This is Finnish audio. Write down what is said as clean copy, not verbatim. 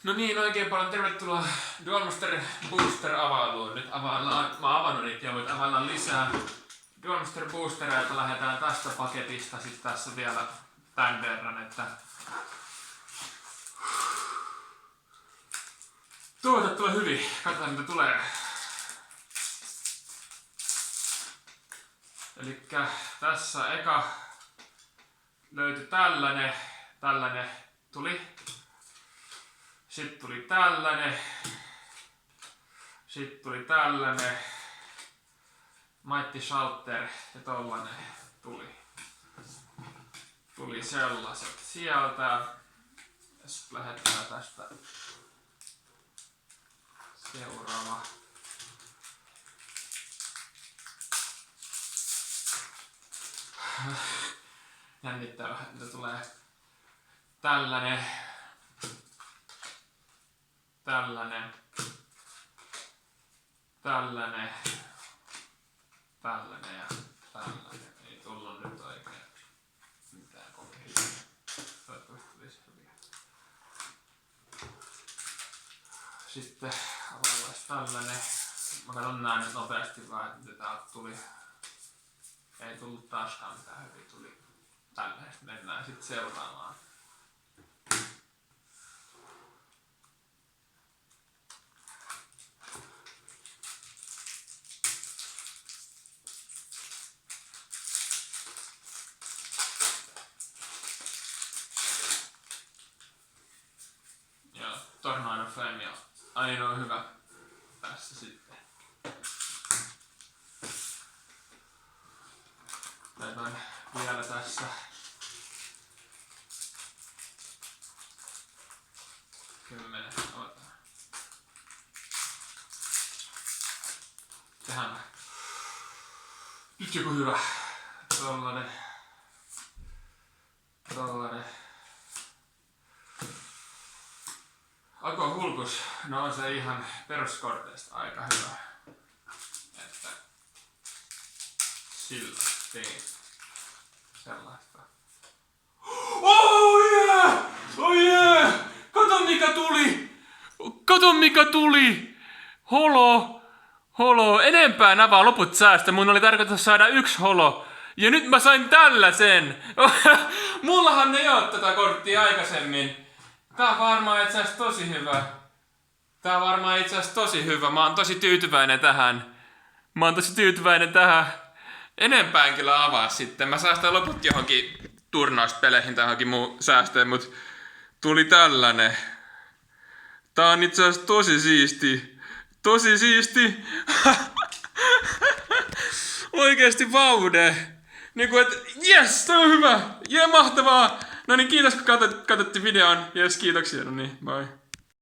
No niin, oikein paljon tervetuloa Dualmaster Booster availuun. Nyt availlaan, mä oon avannut niitä jo, mutta availlaan lisää Dualmaster Boostereita. Lähdetään tästä paketista sitten tässä vielä tän verran, että tuotat tulee hyvin. Katsotaan mitä tulee. Elikkä tässä eka löytyi tällainen tuli. Sitten tuli tällainen. Sitten tuli tällainen. Mighty Shelter ja tollanen tuli. Tuli sellaiset sieltä. Ja sitten lähdetään tästä seuraava. Jännittää vähän, mitä tulee. Tällainen. Tällainen. Tällainen. Tällainen ja tällainen. Ei tullut nyt oikein mitään kokeilua. Toivottavasti tulisi hyviä. Sitten availlaan tällainen. Mä katson nää nyt nopeasti vaan, että mitä täältä tuli. Ei tullut taaskaan mitään hyviä. Tuli tällainen. Mennään sitten seuraamaan. Tornado Flame on ainoa hyvä tässä sitten. Laitoin vielä tässä kymmenen. Tehdään nyt joku hyvä. Tollanen. Ako Hulkus, no on se ihan peruskorteista aika hyvä. Että sillä tein sellaista. Oh yeah! Oh yeah! Kato mikä tuli! Kato mikä tuli! Holo! Enempää nää vaan loput säästä. Mun oli tarkoitus saada 1 holo. Ja nyt mä sain tällaisen! Mullahan ei oo tätä korttia aikaisemmin. Tää on varmaan itse asiassa tosi hyvä. Mä oon tosi tyytyväinen tähän. Enempää en kyllä avaa sitten. Mä säästän loput johonkin turnauspeleihin tai johonkin muu säästöön, mut tuli tällainen. Tää on itse asiassa tosi siisti. Oikeesti vaude. Niinku et jes, tää on hyvä. Jee, mahtavaa. No niin, kiitos kun katsottiin videon. Jes, kiitoksia. No niin, bye.